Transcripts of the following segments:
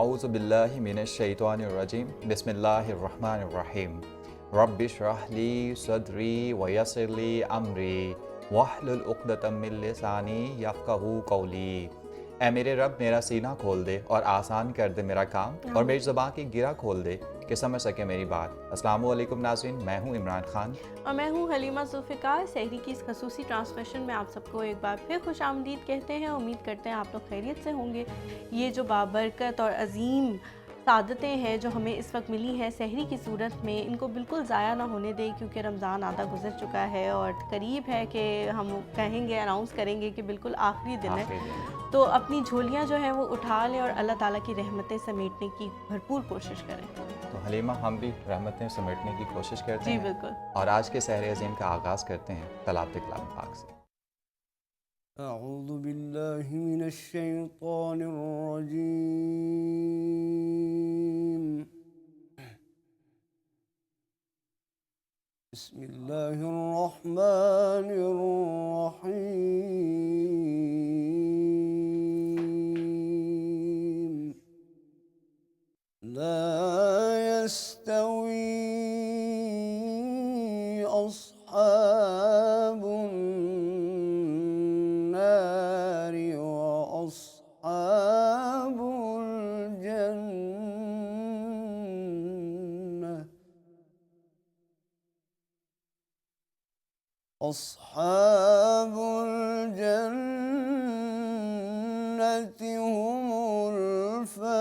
اعوذ باللہ من الشیطان الرجیم بسم اللہ الرحمن الرحیم رب اشرح لی صدری ویسر لی امری واحلل عقدۃ من لسانی یفقہوا قولی۔ اے میرے رب میرا سینہ کھول دے اور آسان کر دے میرا کام، اور میری زبان کی گرہ کھول دے کہ سمجھ سکے میری بات۔ السلام علیکم ناظرین، میں ہوں عمران خان اور میں ہوں حلیمہ ذوالفقار۔ سحری کی اس خصوصی ٹرانسمیشن میں آپ سب کو ایک بار پھر خوش آمدید کہتے ہیں۔ امید کرتے ہیں آپ لوگ خیریت سے ہوں گے۔ یہ جو بابرکت اور عظیم سعادتیں ہیں جو ہمیں اس وقت ملی ہیں سحری کی صورت میں، ان کو بالکل ضائع نہ ہونے دیں، کیونکہ رمضان آدھا گزر چکا ہے اور قریب ہے کہ ہم کہیں گے، اناؤنس کریں گے کہ بالکل آخری دن ہے۔ تو اپنی جھولیاں جو ہیں وہ اٹھا لیں اور اللہ تعالیٰ کی رحمتیں سمیٹنے کی بھرپور کوشش کریں۔ تو حلیمہ، ہم بھی رحمتیں سمیٹنے کی کوشش کرتے ہیں جی بالکل، اور آج کے سحر عظیم کا آغاز کرتے ہیں تلاوت کلام پاک سے۔ اعوذ باللہ من الشیطان الرجیم، بسم اللہ الرحمن الرحیم، لا يستوي أصحاب النار وأصحاب الجنة، أصحاب الجنة هم الفائزون۔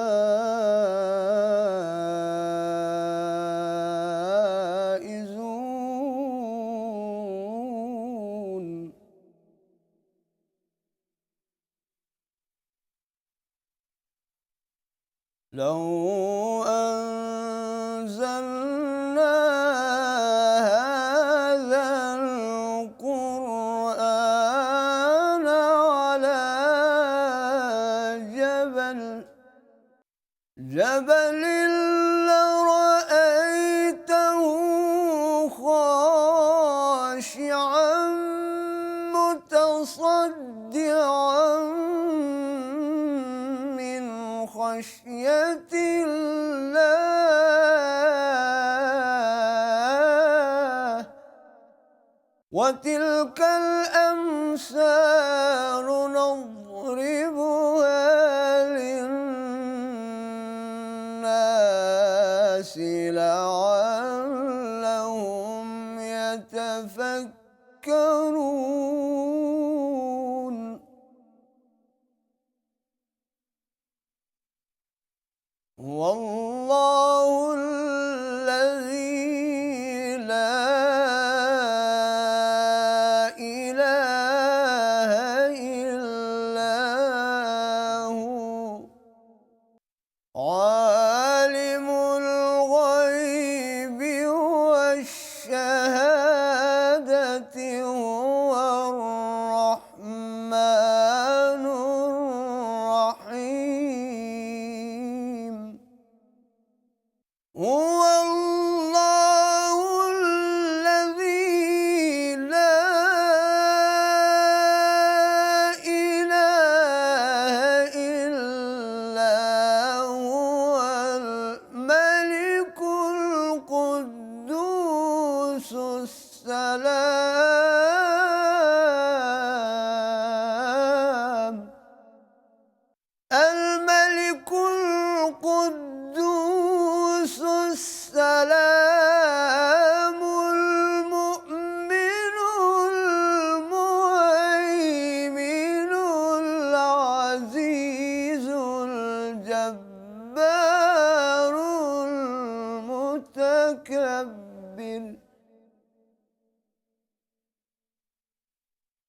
لو أنزلنا هذا القرآن على جبل لرأيته خاشعا متصدعا من خشية الله، وتلك الأمثال نضربها للناس لعلهم يتفكرون۔ هو الله الذي لا إله إلا هو، عالم الغيب والشهادة، هو الرحمن الرحيم۔ هو الله الذي لا إله إلا هو، الملك القدوس السلام، الملك القدوس السلام، المؤمن المهيمن العزيز الجبار المتكبر،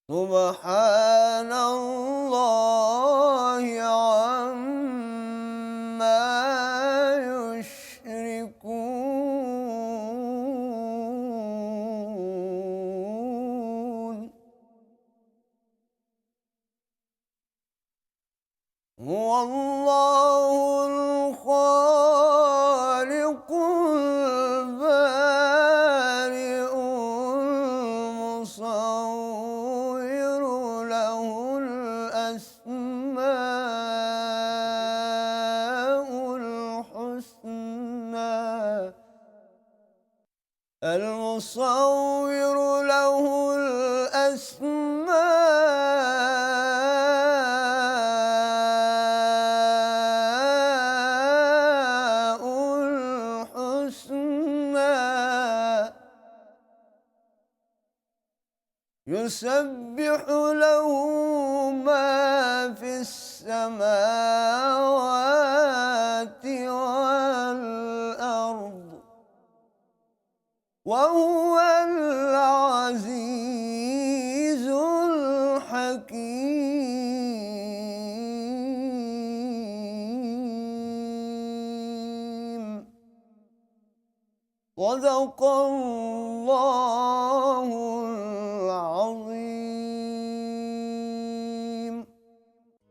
سبحان الله عما يشركون۔ هو الله الخالق البارئ المصور، له المصور له الأسماء الحسنى يسبح له ما في السماوات والأرض وهو العزيز الحكيم. صدق الله العظيم.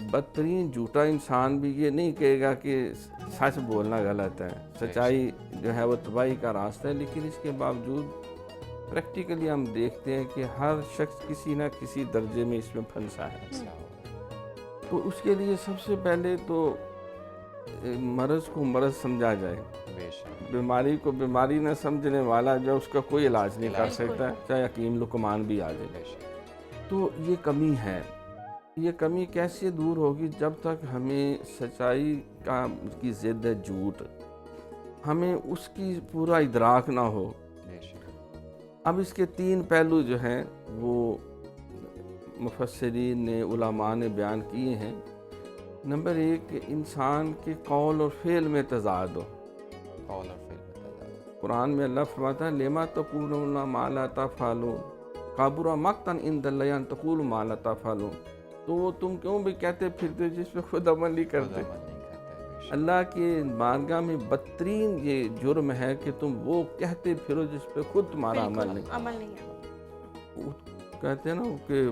بدترین جھوٹا انسان بھی یہ نہیں کہے گا کہ سچ بولنا غلط ہے، سچائی جو ہے وہ تباہی کا راستہ ہے، لیکن اس کے باوجود پریکٹیکلی ہم دیکھتے ہیں کہ ہر شخص کسی نہ کسی درجے میں اس میں پھنسا ہے۔ تو اس کے لیے سب سے پہلے تو مرض کو مرض سمجھا جائے، بیماری کو بیماری نہ سمجھنے والا جو اس کا کوئی علاج نہیں کر سکتا، چاہے حکیم لقمان بھی آ جائے۔ تو یہ کمی ہے، یہ کمی کیسے دور ہوگی؟ جب تک ہمیں سچائی کی ضد ہے جھوٹ، ہمیں اس کی پورا ادراک نہ ہو۔ اب اس کے 3 پہلو جو ہیں وہ مفسرین نے، علماء نے بیان کیے ہیں۔ نمبر 1 کہ انسان کے قول اور فعل میں تضاد ہو۔ قرآن میں اللہ فرماتا ہے لما تقولون ما لا تفعلون کبر مقتا عند اللہ ان تقولوا ما لا تفعلون، تو وہ تم کیوں بھی کہتے پھرتے ہو جس پہ خود عمل نہیں کرتے؟ اللہ کے بارگاہ میں بدترین یہ جرم ہے کہ تم وہ کہتے پھرو جس پہ خود تمہارا عمل نہیں ہے۔ کہتے ہیں نا کہ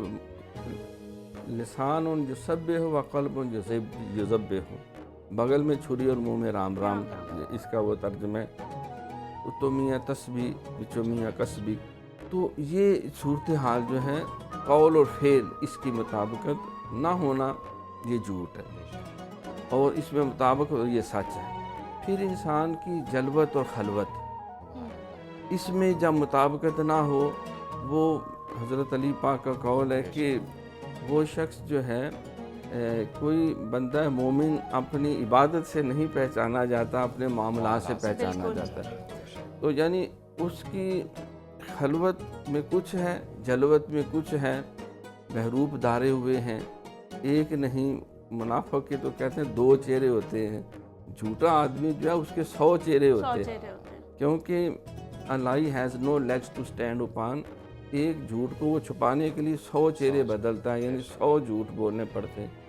لسان یسبح و قلب یذبح، بغل میں چھری اور منہ میں رام رام، اس کا وہ ترجمہ ہے۔ تو میاں تسبیح بچو میاں کسبی، تو یہ صورتحال جو ہے قول اور فعل اس کی مطابقت نہ ہونا یہ جھوٹ ہے، اور اس میں مطابق یہ سچ ہے۔ پھر انسان کی جلوت اور خلوت، اس میں جب مطابقت نہ ہو، وہ حضرت علی پاک کا قول ہے کہ وہ شخص جو ہے کوئی بندہ مومن اپنی عبادت سے نہیں پہچانا جاتا، اپنے معاملات سے پہچانا جاتا ہے۔ تو یعنی اس کی خلوت میں کچھ ہے، جلوت میں کچھ ہے، بحروب دھارے ہوئے ہیں، ایک نہیں۔ منافق کے تو کہتے ہیں 2 چہرے ہوتے ہیں، جھوٹا آدمی جو ہے اس کے 100 چہرے ہوتے ہیں، کیونکہ اللہ has no legs to stand upon, ایک جھوٹ کو وہ چھپانے کے لیے 100 چہرے بدلتا ہے، یعنی 100 جھوٹ بولنے پڑتے ہیں۔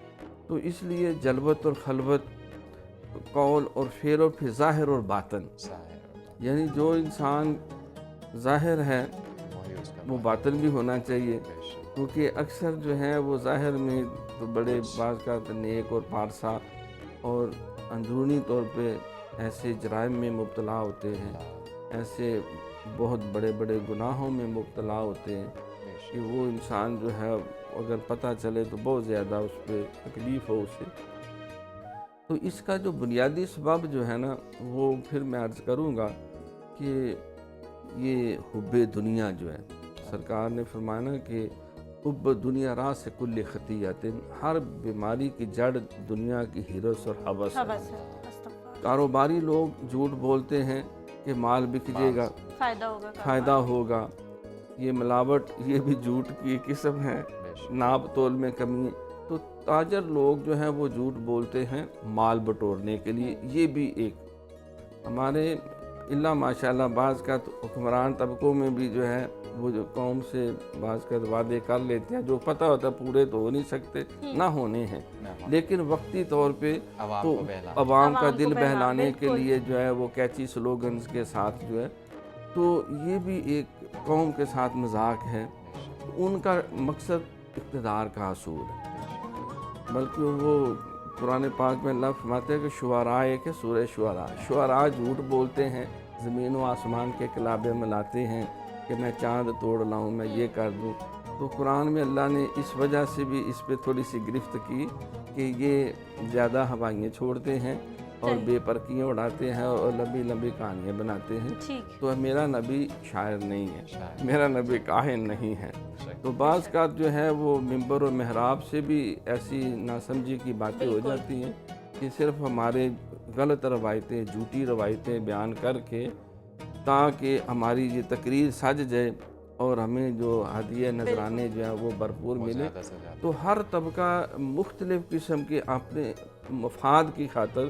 تو اس لیے جلوت اور خلوت، قول اور فعل، اور پھر ظاہر اور باطن، یعنی جو انسان ظاہر ہے وہ باطن بھی ہونا چاہیے، کیونکہ اکثر جو ہے وہ ظاہر میں تو بڑے بعض کا نیک اور پارسا، اور اندرونی طور پہ ایسے جرائم میں مبتلا ہوتے ہیں، ایسے بہت بڑے بڑے گناہوں میں مبتلا ہوتے ہیں کہ وہ انسان جو ہے اگر پتہ چلے تو بہت زیادہ اس پہ تکلیف ہو اسے۔ تو اس کا جو بنیادی سبب جو ہے نا، وہ پھر میں عرض کروں گا کہ یہ حب دنیا جو ہے، سرکار نے فرمایا کہ حب دنیا راس کل خطیۃ، ہر بیماری کی جڑ دنیا کی ہرس اور حوث ہے۔ کاروباری لوگ جھوٹ بولتے ہیں کہ مال بک جائے گا، فائدہ ہوگا، یہ ملاوٹ، یہ بھی جھوٹ کی قسم ہے، ناپ تول میں کمی۔ تو تاجر لوگ جو ہیں وہ جھوٹ بولتے ہیں مال بٹورنے کے لیے، یہ بھی ایک ہمارے اللہ ماشاءاللہ بعض کا حکمران طبقوں میں بھی جو ہے وہ جو قوم سے بعض کا وعدے کر لیتے ہیں، جو پتہ ہوتا ہے پورے تو ہو نہیں سکتے، نہ ہونے ہیں، لیکن وقتی طور پہ تو عوام کا دل بہلانے کے لیے جو ہے وہ کیچی سلوگنز کے ساتھ جو ہے، تو یہ بھی ایک قوم کے ساتھ مذاق ہے۔ ان کا مقصد اقتدار کا حصول ہے، بلکہ وہ قرآن پاک میں اللہ فرماتے ہیں کہ شعراء ایک ہے، سورہ شعراء جھوٹ بولتے ہیں، زمین و آسمان کے کلابے ملاتے ہیں کہ میں چاند توڑ لاؤں، میں یہ کر دوں۔ تو قرآن میں اللہ نے اس وجہ سے بھی اس پہ تھوڑی سی گرفت کی کہ یہ زیادہ ہوائیاں چھوڑتے ہیں اور بے پرکیاں اڑاتے ہیں اور لمبی لمبی کہانیاں بناتے ہیں۔ تو میرا نبی شاعر نہیں ہے، میرا نبی کاہن نہیں ہے۔ تو بعض کا جو ہے وہ ممبر و محراب سے بھی ایسی ناسمجھی کی باتیں ہو جاتی ہیں کہ صرف ہمارے غلط روایتیں، جھوٹی روایتیں بیان کر کے تاکہ ہماری یہ تقریر سج جائے اور ہمیں جو ہدیہ نذرانے جو ہیں وہ بھرپور ملے۔ تو ہر طبقہ مختلف قسم کے اپنے مفاد کی خاطر،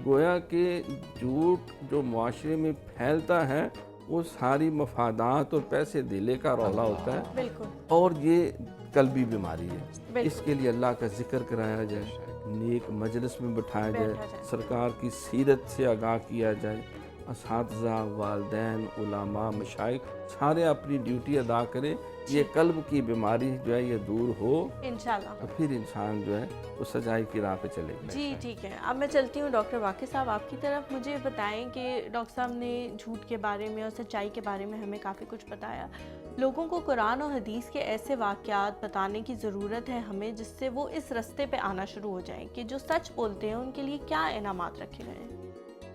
گویا کہ جھوٹ جو معاشرے میں پھیلتا ہے وہ ساری مفادات اور پیسے دھیلے کا رولا ہوتا ہے، اور یہ قلبی بیماری ہے۔ اس کے لیے اللہ کا ذکر کرایا جائے، نیک مجلس میں بٹھایا جائے، سرکار کی سیرت سے آگاہ کیا جائے، اساتذہ، والدین، علماء، مشائخ سارے اپنی ڈیوٹی ادا کریں یہ قلب کی بیماری جو ہے یہ دور ہو انشاءاللہ. تو پھر انسان جو ہے وہ سچائی کی راہ پہ چلے گا. جی ٹھیک ہے. اب میں چلتی ہوں ڈاکٹر واقع صاحب آپ کی طرف. مجھے بتائیں کہ ڈاکٹر صاحب نے جھوٹ کے بارے میں اور سچائی کے بارے میں ہمیں کافی کچھ بتایا. لوگوں کو قرآن اور حدیث کے ایسے واقعات بتانے کی ضرورت ہے ہمیں جس سے وہ اس رستے پہ آنا شروع ہو جائیں کہ جو سچ بولتے ہیں ان کے لیے کیا انعامات رکھے گئے ہیں.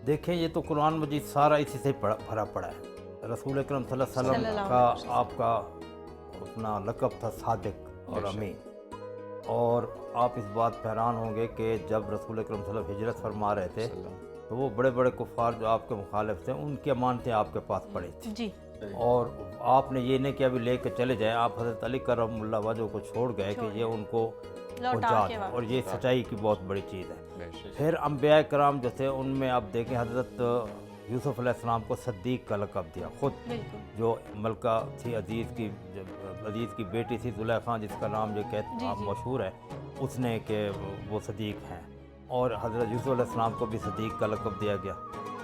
دیکھیں یہ تو قرآن مجید سارا اسی سے بھرا پڑا ہے. رسول اکرم صلی اللہ علیہ وسلم کا آپ کا اپنا لقب تھا صادق اور امین. اور آپ اس بات پہ حیران ہوں گے کہ جب رسول اکرم صلی اللہ علیہ وسلم ہجرت فرما رہے تھے تو وہ بڑے بڑے کفار جو آپ کے مخالف تھے ان کی امانتیں آپ کے پاس پڑی تھیں. جی. اور آپ نے یہ نہیں کہ ابھی لے کے چلے جائیں, آپ حضرت علی کرم اللہ وجہ کو چھوڑ گئے کہ یہ ان کو پہنچا دیں, اور یہ سچائی کی بہت بڑی چیز ہے. پھر انبیاء کرام جو تھے ان میں آپ دیکھیں حضرت یوسف علیہ السلام کو صدیق کا لقب دیا. خود جو ملکہ تھی عزیز کی بیٹی تھی زلیخا جس کا نام جو کہتے مشہور ہے, اس نے کہ وہ صدیق ہیں, اور حضرت یوسف علیہ السلام کو بھی صدیق کا لقب دیا گیا.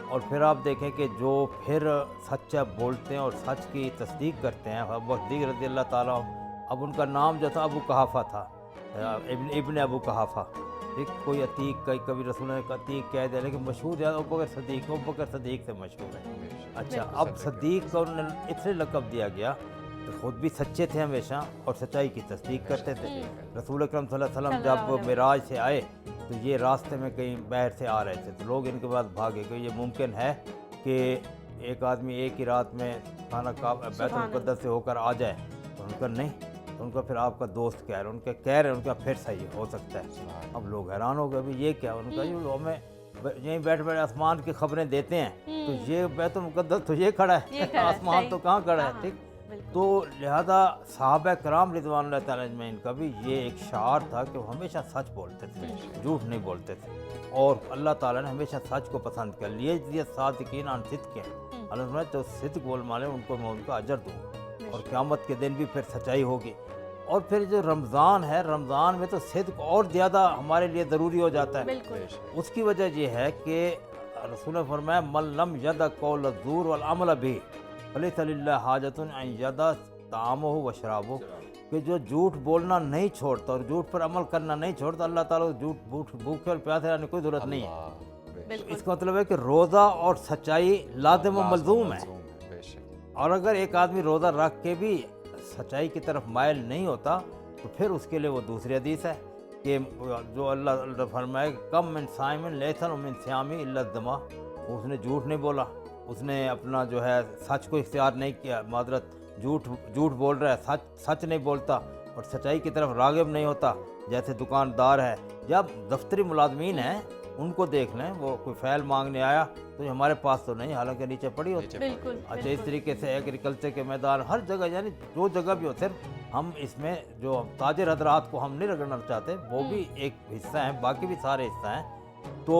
اور پھر آپ دیکھیں کہ جو پھر سچا بولتے ہیں اور سچ کی تصدیق کرتے ہیں ابو صدیق رضی اللہ تعالیٰ, اب ان کا نام جو تھا ابو قحافہ تھا, ابن ابو قحافہ. ٹھیک, کوئی عتیق کبھی رسول نے عتیق کہہ دیا, لیکن مشہور ہے ابو بکر صدیق سے مشہور ہے. اچھا, اب صدیق کو انہوں نے اس لیے لقب دیا گیا کہ خود بھی سچے تھے ہمیشہ اور سچائی کی تصدیق کرتے تھے. رسول اکرم صلی اللہ علیہ وسلم جب معراج سے آئے تو یہ راستے میں کہیں باہر سے آ رہے تھے تو لوگ ان کے بعد بھاگے کہ یہ ممکن ہے کہ ایک آدمی ایک ہی رات میں خانہ بیت المقدس سے ہو کر آ جائے. تو ان کا نہیں, تو ان کا پھر آپ کا دوست کہہ رہے ہیں ان کا پھر صحیح ہو سکتا ہے. اب لوگ حیران ہو گئے ابھی یہ کیا, ان کا یہ ہمیں یہیں بیٹھ بیٹھ آسمان کی خبریں دیتے ہیں تو یہ بیت المقدس تو یہ کھڑا ہے, آسمان تو کہاں کھڑا ہے. ٹھیک, تو لہذا صحابہ کرام رضوان اللہ تعالیٰ اجمعین کا بھی یہ ایک شعار تھا کہ وہ ہمیشہ سچ بولتے تھے, جھوٹ نہیں بولتے تھے. اور اللہ تعالیٰ نے ہمیشہ سچ کو پسند کیا. لیے صادقین عن صدق, اللہ نے جو صدق بولنے والے ان کو میں ان کا اجر دوں, اور قیامت کے دن بھی پھر سچائی ہوگی. اور پھر جو رمضان ہے, رمضان میں تو صدق اور زیادہ ہمارے لیے ضروری ہو جاتا ہے. اس کی وجہ یہ ہے کہ رسول نے فرمایا من لم یدع قول الزور والعمل به فلیس للہ حاجۃ ان یدع طعامہ و شرابہ, کہ جو جھوٹ بولنا نہیں چھوڑتا اور جھوٹ پر عمل کرنا نہیں چھوڑتا, اللہ تعالیٰ کو جھوٹ بھوکے اور پیاسے رہنے کی کوئی ضرورت نہیں ہے. اس کا مطلب ہے کہ روزہ اور سچائی لازم و ملزوم ہے. اور اگر ایک آدمی روزہ رکھ کے بھی سچائی کی طرف مائل نہیں ہوتا تو پھر اس کے لیے وہ دوسری حدیث ہے کہ جو اللہ فرمائے کم من صائم لیس من صیامی الا الدماء, اس نے جھوٹ نہیں بولا, اس نے اپنا جو ہے سچ کو اختیار نہیں کیا, معذرت جھوٹ بول رہا ہے, سچ نہیں بولتا اور سچائی کی طرف راغب نہیں ہوتا. جیسے دکاندار ہے یا دفتری ملازمین ہیں, ان کو دیکھ لیں, وہ کوئی فائل مانگنے آیا تو یہ ہمارے پاس تو نہیں, حالانکہ نیچے پڑی ہوتی ہے. اچھا, اس طریقے سے ایگریکلچر کے میدان ہر جگہ, یعنی جو جگہ بھی ہو, صرف ہم اس میں جو تاجر حضرات کو ہم نہیں رگڑنا چاہتے, وہ بھی ایک حصہ ہیں, باقی بھی سارے حصہ ہیں. تو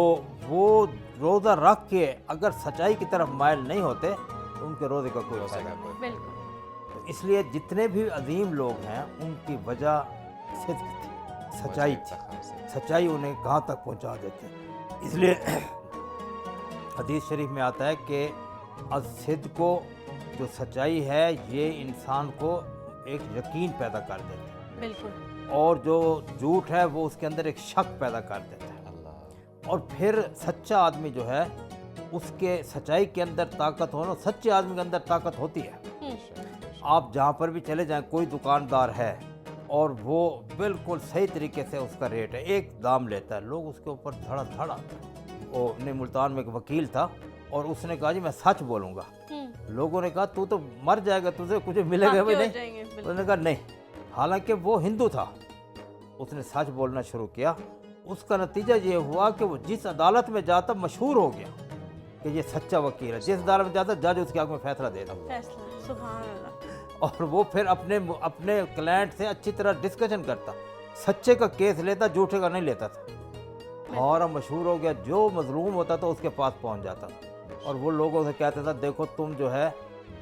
وہ روزہ رکھ کے اگر سچائی کی طرف مائل نہیں ہوتے تو ان کے روزے کا کوئی فائدہ نہیں. تو اس لیے جتنے بھی عظیم لوگ ہیں ان کی وجہ صدق تھی, سچائی تھی. سچائی انہیں کہاں تک پہنچا دیتے. اس لیے حدیث شریف میں آتا ہے کہ الصدق کو جو سچائی ہے یہ انسان کو ایک یقین پیدا کر دیتا ہے, اور جو جھوٹ ہے وہ اس کے اندر ایک شک پیدا کر دیتا ہے. اور پھر سچا آدمی جو ہے اس کے سچائی کے اندر طاقت ہونا, سچے آدمی کے اندر طاقت ہوتی ہے. آپ جہاں پر بھی چلے جائیں, کوئی دکاندار ہے اور وہ بالکل صحیح طریقے سے اس کا ریٹ ہے, ایک دام لیتا ہے, لوگ اس کے اوپر دھڑا دھڑا. وہ نہیں, ملتان میں ایک وکیل تھا اور اس نے کہا جی میں سچ بولوں گا. لوگوں نے کہا تو مر جائے گا, تجھے کچھ ملے گا بھی نہیں. اس نے کہا نہیں, حالانکہ وہ ہندو تھا. اس نے سچ بولنا شروع کیا. اس کا نتیجہ یہ ہوا کہ وہ جس عدالت میں جاتا مشہور ہو گیا کہ یہ سچا وکیل ہے. جس عدالت میں جاتا جج اس کے حق میں فیصلہ دے دیتا. سبحان اللہ. اور وہ پھر اپنے کلائنٹ سے اچھی طرح ڈسکشن کرتا, سچے کا کیس لیتا, جھوٹے کا نہیں لیتا تھا. اور مشہور ہو گیا, جو مظلوم ہوتا تھا اس کے پاس پہنچ جاتا. اور وہ لوگوں سے کہتا تھا دیکھو تم جو ہے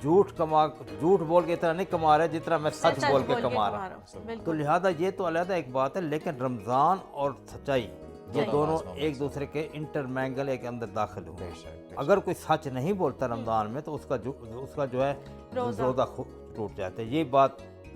جھوٹ بول کے اتنا نہیں کما رہے جتنا میں سچ بول کے کما رہا ہوں. تو لہذا یہ تو علیحدہ ایک بات ہے, لیکن رمضان اور سچائی یہ دونوں ایک دوسرے کے انٹرمینگل ایک اندر داخل ہوئے. اگر کوئی سچ نہیں بولتا رمضان میں تو اس کا جو ہے روزہ ٹوٹ جاتا ہے. یہ بات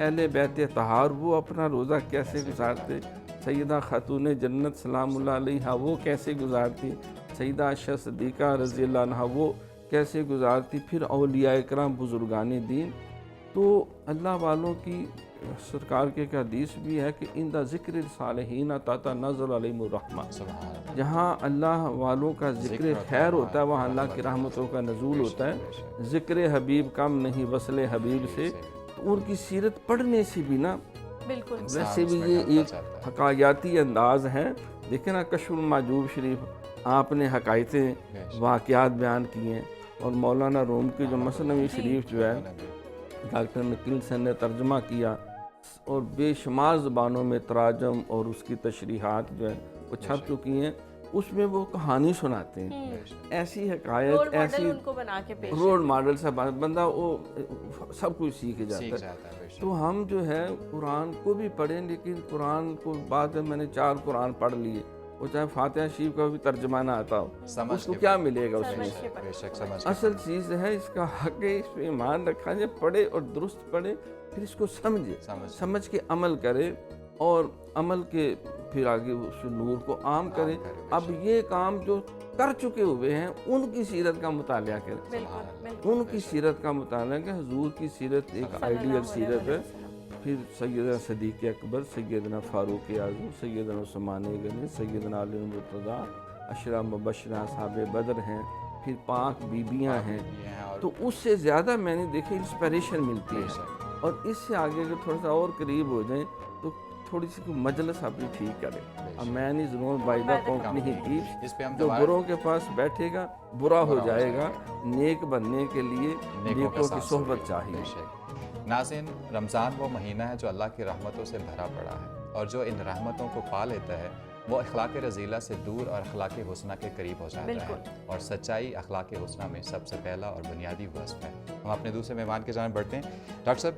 اہل بیت طہار وہ اپنا روزہ کیسے گزارتے، سیدہ خاتون جنت سلام اللہ علیہا وہ کیسے گزارتی، سیدہ عائشہ صدیقہ رضی اللہ عنہا وہ کیسے گزارتی، پھر اولیاء کرام بزرگان دین۔ تو اللہ والوں کی سرکار کے ایک حدیث بھی ہے کہ ان دا ذکر صالحین تاتا نظر علیہم الرحمہ، جہاں اللہ والوں کا ذکر خیر ہوتا ہے وہاں اللہ کی رحمتوں کا نزول ہوتا ہے۔ ذکر حبیب کم نہیں وصل حبیب سے، تو ان کی سیرت پڑھنے سے بھی نا بالکل ویسے بھی یہ ایک حکایاتی انداز ہے۔ دیکھیں نا کشف المعجوب شریف آپ نے حکایتیں واقعات بیان کی ہیں، اور مولانا روم کی جو مثنوی شریف جو ہے ڈاکٹر نکلسن نے ترجمہ کیا، اور بے شمار زبانوں میں تراجم اور اس کی تشریحات جو ہے وہ چھپ چکی ہیں، اس میں وہ کہانی سناتے ہیں، ایسی حکایت ایسی ان کو بنا کے پیش رول ماڈل سے بندہ وہ سب کچھ سیکھ جاتا ہے۔ تو ہم جو ہے قرآن کو بھی پڑھیں، لیکن قرآن کو بعد میں نے 4 قرآن پڑھ لیے، وہ چاہے فاتحہ شریف کا بھی ترجمہ نہ آتا ہو، اس کو کیا ملے گا اس میں؟ اصل چیز ہے اس کا حق ہے، اس پہ ایمان رکھا جائے، پڑھے اور درست پڑھے، پھر اس کو سمجھے، سمجھ کے عمل کرے، اور عمل کے پھر آگے اس نور کو عام کرے۔ اب یہ کام جو کر چکے ہوئے ہیں ان کی سیرت کا مطالعہ کریں، ان کی سیرت کا مطالعہ کہ حضور کی سیرت ایک آئیڈیل سیرت ہے۔ پھر سیدنا صدیق اکبر، سیدنا فاروق اعظم، سیدنا عثمان غنی، سیدنا علی مرتضیٰ، عشرہ مبشرہ اصحاب بدر ہیں، پھر 5 بیبیاں ہیں، تو اس سے زیادہ میں نے دیکھے انسپریشن ملتی ہے۔ اور اس سے آگے اگر تھوڑا سا اور قریب ہو جائیں تو تھوڑی سی کوئی مجلس اپنی ٹھیک کرے۔ اب میں نے ضرور بائدہ کمپنی ہی کی، جو بروں کے پاس بیٹھے گا برا ہو جائے گا، نیک بننے کے لیے نیکوں کی صحبت چاہیے۔ ناظرین، رمضان وہ مہینہ ہے جو اللہ کی رحمتوں سے بھرا پڑا ہے، اور جو ان رحمتوں کو پا لیتا ہے وہ اخلاق رذیلہ سے دور اور اخلاق حسنہ کے قریب ہو جاتا ہے، اور سچائی اخلاق حسنہ میں سب سے پہلا اور بنیادی وصف ہے۔ ہم اپنے دوسرے مہمان کی جانب بڑھتے ہیں۔ ڈاکٹر صاحب،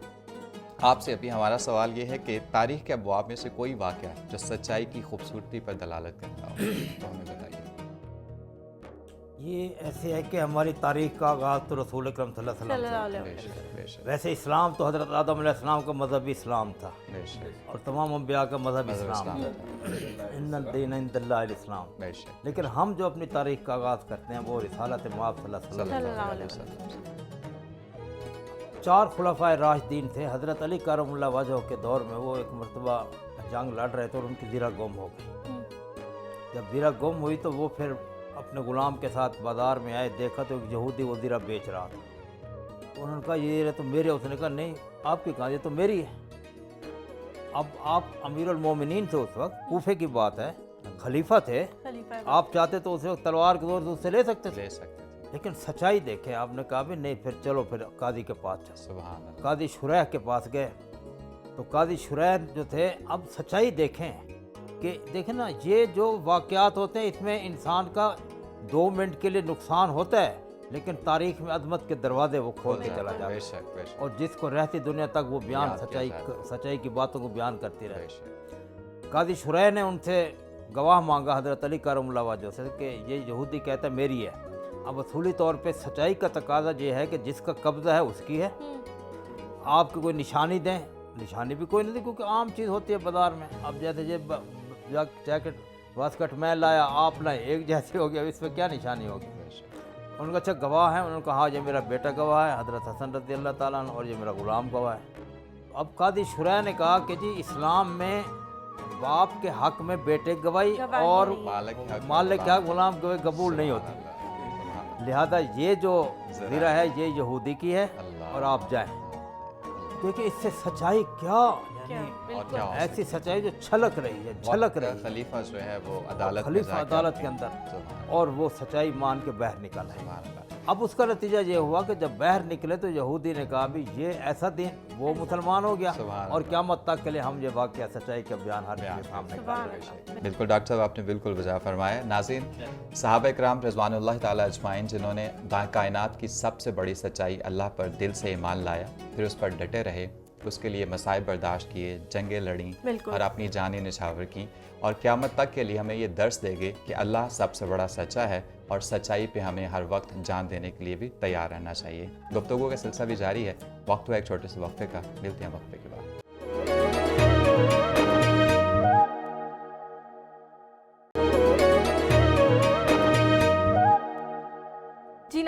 آپ سے ابھی ہمارا سوال یہ ہے کہ تاریخ کے ابواب میں سے کوئی واقعہ جو سچائی کی خوبصورتی پر دلالت کرتا ہو تو ہمیں بتائیے۔ یہ ایسے ہے کہ ہماری تاریخ کا آغاز تو رسول اکرم صلی اللہ علیہ وسلم سے، ویسے اسلام تو حضرت آدم علیہ السلام کا مذہب اسلام تھا، اور تمام انبیاء کا مذہب اسلام تھا، ان الدین عند اللہ الاسلام۔ لیکن ہم جو اپنی تاریخ کا آغاز کرتے ہیں وہ رسالت مآب صلی اللہ علیہ وسلم۔ 4 خلفائے راشدین تھے۔ حضرت علی کرم اللہ وجہہ کے دور میں وہ ایک مرتبہ جنگ لڑ رہے تھے اور ان کی زیرہ گم ہو گئی۔ جب زیرہ گم ہوئی تو وہ پھر اپنے غلام کے ساتھ بازار میں آئے، دیکھا تو ایک یہودی وہ زیرہ بیچ رہا تھا۔ انہوں نے کہا یہ تو میرے، اس نے کہا نہیں آپ کی کہاں، یہ تو میری ہے۔ اب آپ امیر المومنین تھے اس وقت، کوفے کی بات ہے، خلیفہ تھے، آپ چاہتے تو اس وقت تلوار کے زور سے اس سے لے سکتے تھے، لیکن سچائی دیکھیں آپ نے کہا بھی نہیں، پھر چلو پھر قاضی کے پاس چلو۔ قاضی شریح کے پاس گئے تو قاضی شریح جو تھے، اب سچائی دیکھیں کہ دیکھیں نا یہ جو واقعات ہوتے ہیں اس میں انسان کا 2 منٹ کے لیے نقصان ہوتا ہے، لیکن تاریخ میں عظمت کے دروازے وہ کھول کے چلا جاتا ہے، اور جس کو رہتی دنیا تک وہ بیان سچائی کی باتوں کو بیان کرتی رہے۔ قاضی شریح نے ان سے گواہ مانگا حضرت علی کرم اللہ وجہہ سے کہ یہ یہودی کہتا ہے میری ہے۔ اب اصولی طور پہ سچائی کا تقاضا یہ ہے کہ جس کا قبضہ ہے اس کی ہے، آپ کو کوئی نشانی دیں، نشانی بھی کوئی نہیں دی، کیونکہ عام چیز ہوتی ہے بازار میں۔ اب جیسے یہ جیکٹ واسکٹ میں لایا آپ لائے، ایک جیسے ہو گیا، اس پہ کیا نشانی ہوگی؟ ان کا اچھا گواہ ہے، انہوں نے کہا ہاں یہ میرا بیٹا گواہ ہے حضرت حسن رضی اللہ تعالیٰ عنہ، اور یہ میرا غلام گواہ ہے۔ اب قاضی شریح نے کہا کہ جی اسلام میں باپ کے حق میں بیٹے گواہی اور مالک کے حق غلام گواہی قبول نہیں ہوتی، لہذا یہ جو زیرہ ہے یہ یہودی کی ہے اور آپ جائیں۔ کیونکہ اس سے سچائی کیا، ایسی سچائی جو چھلک رہی ہے، چھلک رہی ہے۔ خلیفہ جو ہے وہ خلیفہ عدالت کے اندر، اور وہ سچائی مان کے باہر نکل ہے۔ اب اس کا نتیجہ یہ ہوا کہ جب باہر نکلے تو یہودی نے کہا بھی یہ ایسا دن، وہ مسلمان ہو گیا، اور قیامت تک کے لیے ہم یہ واقعہ سچائی کا بیان ہر کے سامنے کریں۔ بالکل ڈاکٹر صاحب آپ نے بالکل وضاح فرمایا۔ ناظرین، صحابہ کرام رضوان اللہ تعالیٰ اجمعین جنہوں نے کائنات کی سب سے بڑی سچائی اللہ پر دل سے ایمان لایا، پھر اس پر ڈٹے رہے، اس کے لیے مصائب برداشت کیے، جنگیں لڑیں اور اپنی جانیں نچھاور کیں، اور قیامت تک کے لیے ہمیں یہ درس دے گے کہ اللہ سب سے بڑا سچا ہے، اور سچائی پہ ہمیں ہر وقت جان دینے کے لیے بھی تیار رہنا چاہیے۔ گفتگو کا سلسلہ بھی جاری ہے، وقت ہوا ایک چھوٹے سے وقفے کا، ملتے ہیں وقفے کے بعد۔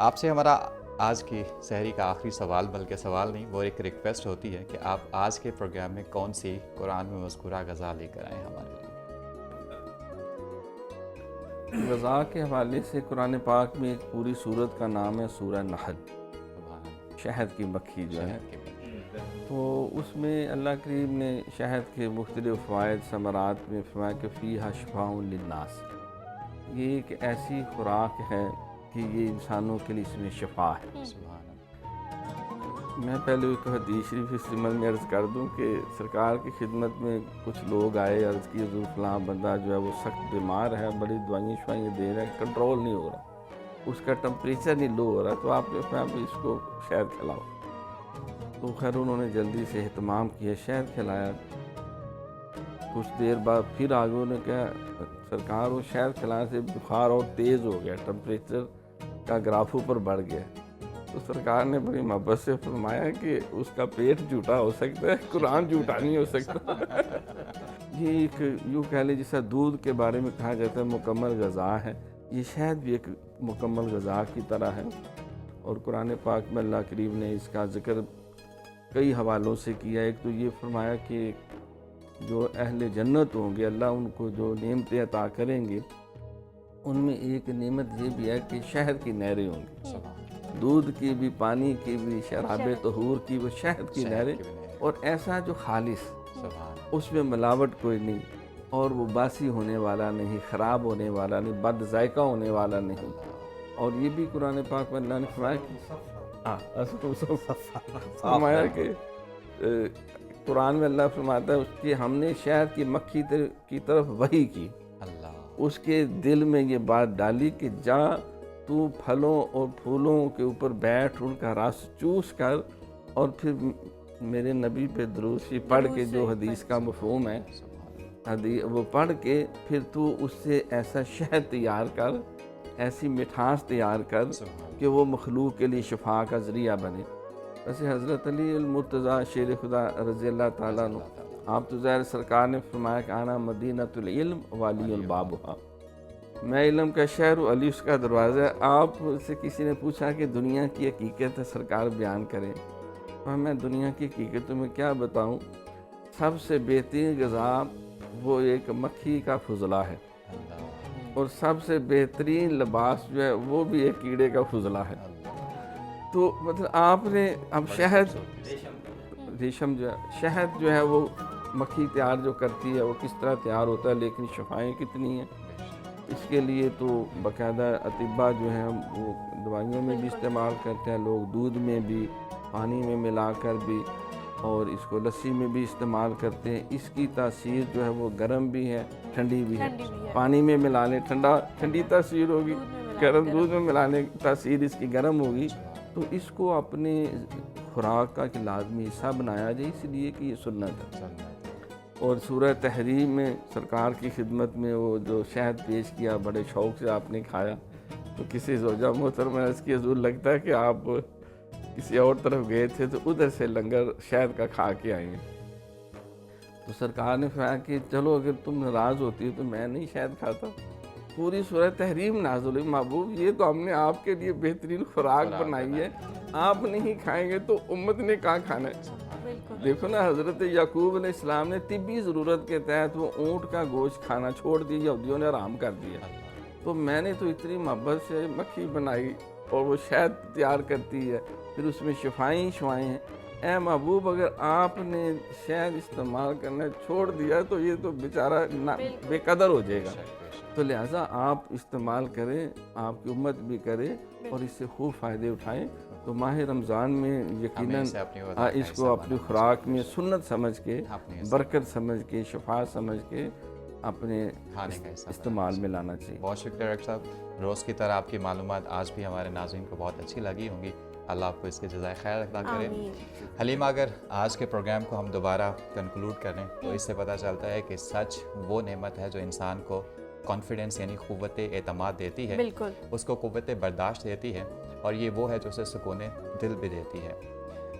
آپ سے ہمارا آج کی سحری کا آخری سوال، بلکہ سوال نہیں، وہ ایک ریکویسٹ ہوتی ہے کہ آپ آج کے پروگرام میں کون سی قرآن میں مذکورہ غذا لے کر آئیں ہمارے لیے؟ غذا کے حوالے سے قرآن پاک میں ایک پوری سورت کا نام ہے سورہ نحل، شہد کی مکھی جو ہے، تو اس میں اللہ کریم نے شہد کے مختلف فوائد ثمرات میں فرمایا کہ فیہا شفاء للناس، یہ ایک ایسی خوراک ہے کہ یہ انسانوں کے لیے اس میں شفا ہے۔ میں پہلے ایک حدیث شریف اس ضمن میں عرض کر دوں کہ سرکار کی خدمت میں کچھ لوگ آئے، عرض کی حضور فلاں بندہ جو ہے وہ سخت بیمار ہے، بڑی دوائیں شوائیں دے رہے ہیں، کنٹرول نہیں ہو رہا، اس کا ٹمپریچر نہیں لو ہو رہا، تو آپ نے فرمایا بھی اس کو شہد کھلاؤ۔ تو خیر انہوں نے جلدی سے اہتمام کیا، شہد کھلایا۔ کچھ دیر بعد پھر آگے انہوں نے کہا سرکار وہ شہد کھلانے سے بخار اور تیز ہو گیا، ٹمپریچر کا گراف اوپر بڑھ گیا۔ تو سرکار نے بڑی محبت سے فرمایا کہ اس کا پیٹ جھوٹا ہو سکتا ہے، قرآن جھوٹا نہیں ہو سکتا۔ یہ ایک یوں کہہ لیں جیسا دودھ کے بارے میں کہا جاتا ہے مکمل غذا ہے، یہ شہد بھی ایک مکمل غذا کی طرح ہے۔ اور قرآن پاک میں اللہ کریم نے اس کا ذکر کئی حوالوں سے کیا۔ ایک تو یہ فرمایا کہ جو اہل جنت ہوں گے اللہ ان کو جو نعمتیں عطا کریں گے، ان میں ایک نعمت یہ بھی ہے کہ شہد کی نہریں ہوں گی، دودھ کی بھی، پانی کی بھی، شراب طہور کی بھی، شہد کی نہریں، اور ایسا جو خالص، اس میں ملاوٹ کوئی نہیں، اور وہ باسی ہونے والا نہیں، خراب ہونے والا نہیں، بد ذائقہ ہونے والا نہیں۔ اور یہ بھی قرآن پاک میں اللہ نے فرمایا کہ قرآن میں اللہ فرماتا ہے کہ ہم نے شہد کی مکھی کی طرف وحی کی، اس کے دل میں یہ بات ڈالی کہ جا تو پھلوں اور پھولوں کے اوپر بیٹھ، ان کا رس چوس کر، اور پھر میرے نبی پہ درود شریف پڑھ کے جو حدیث کا مفہوم ہے وہ پڑھ کے پھر تو اس سے ایسا شہد تیار کر، ایسی مٹھاس تیار کر کہ وہ مخلوق کے لیے شفا کا ذریعہ بنے۔ ویسے حضرت علی المرتضیٰ شیر خدا رضی اللہ تعالیٰ عنہ، آپ تو ظاہر سرکار نے فرمایا کہ آنا مدینۃ العلم والی البابھا، میں علم کا شہر ہوں، علی اس کا دروازہ ہے۔ آپ سے کسی نے پوچھا کہ دنیا کی حقیقت ہے سرکار بیان کریں، اور میں دنیا کی حقیقت میں کیا بتاؤں، سب سے بہترین غذا وہ ایک مکھی کا فضلہ ہے، اور سب سے بہترین لباس جو ہے وہ بھی ایک کیڑے کا فضلہ ہے۔ تو مطلب آپ نے اب شہد، ریشم جو ہے، شہد جو ہے وہ مکھی تیار جو کرتی ہے وہ کس طرح تیار ہوتا ہے، لیکن شفائیں کتنی ہیں اس کے لیے تو باقاعدہ اطباء جو ہیں وہ دوائیوں میں بھی استعمال کرتے ہیں، لوگ دودھ میں بھی، پانی میں ملا کر بھی، اور اس کو لسی میں بھی استعمال کرتے ہیں۔ اس کی تاثیر جو ہے وہ گرم بھی ہے، ٹھنڈی بھی ہے، پانی میں ملانے ٹھنڈی تاثیر ہوگی، گرم دودھ میں ملانے کی تاثیر اس کی گرم ہوگی۔ تو اس کو اپنے خوراک کا لازمی حصہ بنایا جائے، اس لیے کہ یہ سنت ہے۔ اور سورہ تحریم میں سرکار کی خدمت میں وہ جو شہد پیش کیا، بڑے شوق سے آپ نے کھایا، تو کسی زوجہ محترمہ اس کی حضور لگتا ہے کہ آپ کسی اور طرف گئے تھے تو ادھر سے لنگر شہد کا کھا کے آئے ہیں۔ تو سرکار نے فرمایا کہ چلو اگر تم ناراض ہوتی ہو تو میں نہیں شہد کھاتا۔ پوری سورہ تحریم نازل ہوئی، محبوب یہ تو ہم نے آپ کے لیے بہترین خوراک بنائی ہے، آپ نہیں کھائیں گے تو امت نے کہاں کھانا ہے؟ دیکھو نا، حضرت یعقوب علیہ السلام نے طبی ضرورت کے تحت وہ اونٹ کا گوشت کھانا چھوڑ دیا، یہودیوں نے حرام کر دیا، تو میں نے تو اتنی محبت سے مکھی بنائی اور وہ شہد تیار کرتی ہے، پھر اس میں شفائیں ہیں۔ اے محبوب اگر آپ نے شہد استعمال کرنا چھوڑ دیا تو یہ تو بیچارہ بے قدر ہو جائے گا، تو لہٰذا آپ استعمال کریں، آپ کی امت بھی کرے اور اس سے خوب فائدے اٹھائیں۔ تو ماہ رمضان میں یقیناً اس کو اپنی خوراک میں سنت سمجھ کے، برکت سمجھ کے، شفا سمجھ کے اپنے استعمال میں لانا چاہیے۔ بہت شکریہ ڈاکٹر صاحب، روز کی طرح آپ کی معلومات آج بھی ہمارے ناظرین کو بہت اچھی لگی ہوں گی، اللہ آپ کو اس کے جزائے خیر عطا کرے۔ حلیمہ، اگر آج کے پروگرام کو ہم دوبارہ کنکلوڈ کریں تو اس سے پتہ چلتا ہے کہ سچ وہ نعمت ہے جو انسان کو کانفیڈنس یعنی قوت اعتماد دیتی ہے، اس کو قوت برداشت دیتی ہے، اور یہ وہ ہے جو اسے سکون دل بھی دیتی ہے۔